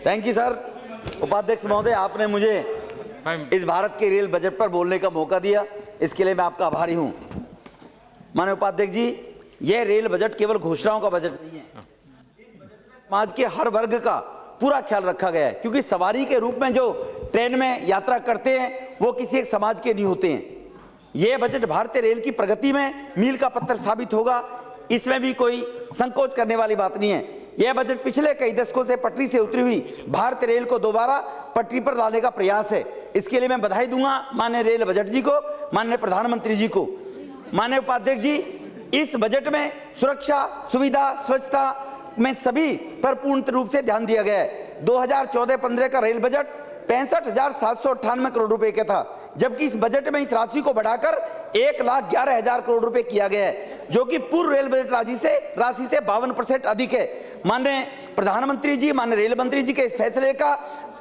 Thank you sir. उपाध्यक्ष महोदय, आपने मुझे इस भारत के रेल बजट पर बोलने का मौका दिया, इसके लिए मैं आपका आभारी हूं। माननीय उपाध्यक्ष जी, यह रेल बजट केवल घोषणाओं का बजट नहीं है, समाज के हर वर्ग का पूरा ख्याल रखा गया है, क्योंकि सवारी के रूप में जो ट्रेन में यात्रा करते हैं वो किसी एक समाज के नहीं होते हैं। यह बजट भारतीय रेल की प्रगति में मील का पत्थर साबित होगा, इसमें भी कोई संकोच करने वाली बात नहीं है। यह बजट पिछले कई दशकों से पटरी से उतरी हुई भारतीय रेल को दोबारा पटरी पर लाने का प्रयास है। इसके लिए मैं बधाई दूंगा माननीय रेल बजट जी को, माननीय प्रधानमंत्री जी को। माननीय उपाध्यक्ष जी, इस बजट में सुरक्षा, सुविधा, स्वच्छता में सभी पर पूर्ण रूप से ध्यान दिया गया है। 2014-15 का रेल बजट 65,798 करोड़ रुपए का था, जबकि इस बजट में इस राशि को बढ़ाकर 1,11,000 करोड़ रुपए किया गया है, जो कि पूर्व रेल बजट राशि से 52% अधिक है। माननीय प्रधानमंत्री जी, माननीय रेल मंत्री जी के इस फैसले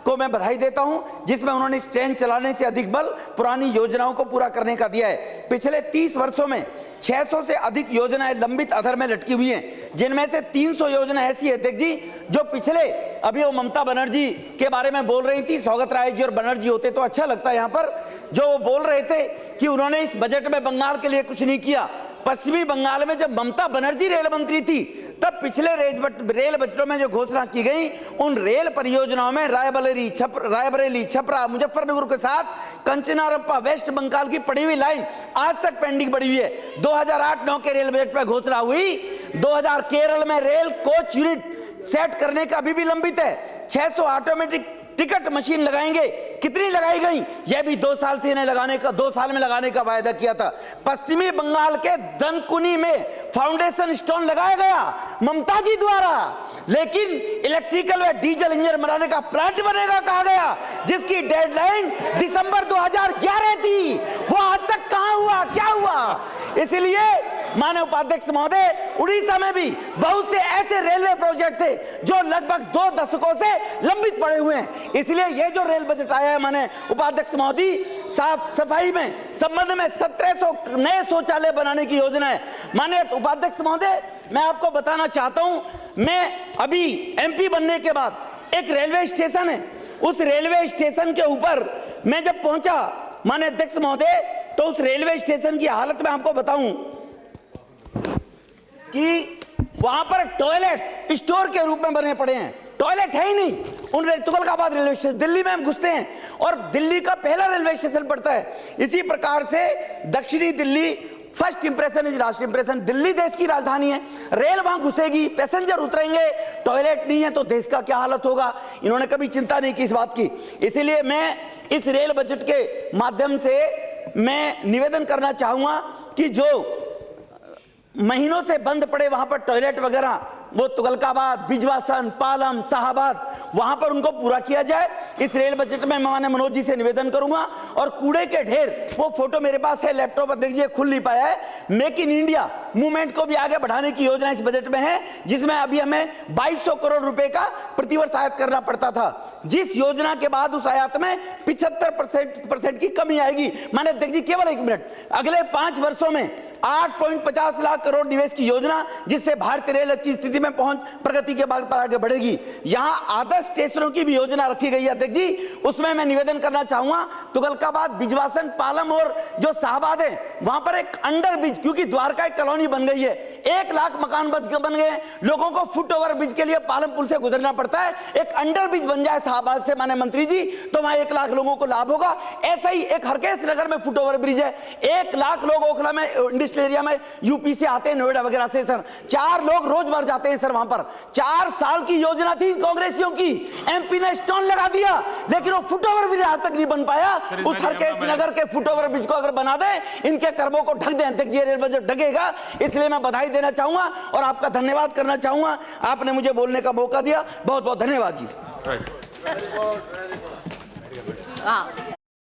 को मैं बधाई देता हूं, जिसमें उन्होंने इस ट्रेन चलाने से अधिक बल पुरानी योजनाओं को पूरा करने का दिया है। पिछले 30 वर्षों में 600 से अधिक योजनाएं लंबित अधर में लटकी हुई हैं, जिनमें से 300 योजना ऐसी है अध्यक्ष जी जो पिछले, अभी वो ममता बनर्जी के बारे में बोल रही थी, सौगत राय जी और बनर्जी होते तो अच्छा लगता है यहाँ पर, जो वो बोल रहे थे कि उन्होंने इस बजट में बंगाल के लिए कुछ नहीं किया। पश्चिमी बंगाल में जब ममता बनर्जी रेल मंत्री थी, तब पिछले रेल बजटों में जो घोषणा की गई, उन रेल परियोजनाओं में रायबरेली, छपरा, मुजफ्फरनगर के साथ कंचनारप्पा, वेस्ट बंगाल की पड़ी हुई लाइन आज तक पेंडिंग पड़ी हुई है। 2008-9 के रेल बजट पर घोषणा हुई, 2000 केरल में रेल कोच यूनिट सेट करने का अभी भी लंबित है। 600 ऑटोमेटिक टिकट मशीन लगाएंगे, कितनी लगाई गई? यह भी 2 साल से इन्हें लगाने का, 2 साल में लगाने का वायदा किया था। पश्चिमी बंगाल के दनकुनी में फाउंडेशन स्टोन लगाया गया ममता जी द्वारा, लेकिन इलेक्ट्रिकल व डीजल इंजन बनाने का प्लांट बनेगा कहा गया, जिसकी डेडलाइन दिसंबर 2011 थी। वो आज तक कहां हुआ, क्या हुआ? इसलिए माननीय उपाध्यक्ष महोदय, उड़ीसा में भी बहुत से ऐसे रेलवे प्रोजेक्ट थे जो लगभग 2 दशकों से लंबित पड़े हुए हैं। इसलिए ये जो रेल बजट आया है माननीय उपाध्यक्ष महोदय, साफ सफाई में संबंध में 1700 नए शौचालय बनाने की योजना है। माननीय उपाध्यक्ष महोदय, मैं आपको बताना चाहता हूं, मैं अभी एमपी बनने के बाद एक रेलवे स्टेशन है, उस रेलवे स्टेशन के ऊपर मैं जब पहुंचा माननीय अध्यक्ष महोदय, तो उस रेलवे स्टेशन की हालत में आपको बताऊं कि वहां पर टॉयलेट स्टोर के रूप में बने पड़े हैं, टॉयलेट है ही नहीं। उन तुगलकाबाद रेलवे स्टेशन, दिल्ली में हम घुसते हैं और दिल्ली का पहला रेलवे स्टेशन पड़ता है। इसी प्रकार से दक्षिणी Delhi, first impression is last impression. Delhi देश की राजधानी है, रेल वहां घुसेगी, पैसेंजर उतरेंगे, टॉयलेट नहीं है तो देश का क्या हालत होगा? इन्होंने कभी चिंता नहीं की इस बात की। इसीलिए मैं इस रेल बजट के माध्यम से मैं निवेदन करना चाहूंगा कि जो महीनों से बंद पड़े वहां पर टॉयलेट वगैरह, वो तुगलकाबाद, बिजवासन, पालम, शाहबाद, वहां पर उनको पूरा किया जाए। इस रेल बजट में माननीय मनोज जी से निवेदन करूंगा। और कूड़े के ढेर, वो फोटो मेरे पास है, लैपटॉप पर देखिए, खुल नहीं पाया है। मेक इन इंडिया मूवमेंट को भी आगे बढ़ाने की योजना इस बजट में है, जिसमें अभी हमें 2200 करोड़ रुपए का प्रतिवर्ष आयात करना पड़ता था, जिस योजना के बाद उस आयात में 75% की कमी आएगी। माने देखिए, केवल 1 मिनट, अगले 5 वर्षों में 8.50 लाख करोड़ निवेश की योजना, जिससे भारतीय रेल अच्छी स्थिति में पहुंच प्रगति के मार्ग पर आगे बढ़ेगी। यहां आदर्श स्टेशनों की भी योजना रखी गई है अध्यक्ष जी, उसमें मैं निवेदन करना चाहूंगा, तुगलकाबाद, बिजवासन, पालम और जो शाहबाद है, वहां पर एक अंडर ब्रिज, क्योंकि द्वारका एक कॉलोनी बन गई है, 1 लाख मकान बन गए, लोगों को फुट ओवर ब्रिज के लिए पालम पुल से गुजरना पड़ता है। एक अंडर ब्रिज बन जाए शाहबाद से माननीय मंत्री जी, तो वहां 1 लाख लोगों को लाभ होगा। ऐसा ही एक हरकेश नगर में फुट ओवर ब्रिज है, 1 लाख लोग ओखला में इंडस्ट्रियल एरिया में यूपी से आते हैं, नोएडा वगैरह से सर, 4 लोग रोज मर जाते हैं सर वहां पर। 4 साल की योजना थी कांग्रेसियों की, एमपी ने स्टोन लगा दिया, लेकिन वो फुट ओवर ब्रिज आज तक नहीं बन पाया। उस हरकेश नगर के फुट ओवर ब्रिज को अगर बना दें, इनके कर्मों को ढक दें, देखिए रेल बजट ढकेगा। इसलिए मैं बधाई देना चाहूंगा और आपका धन्यवाद करना चाहूंगा, आपने मुझे बोलने का मौका दिया। बहुत बहुत धन्यवाद जी।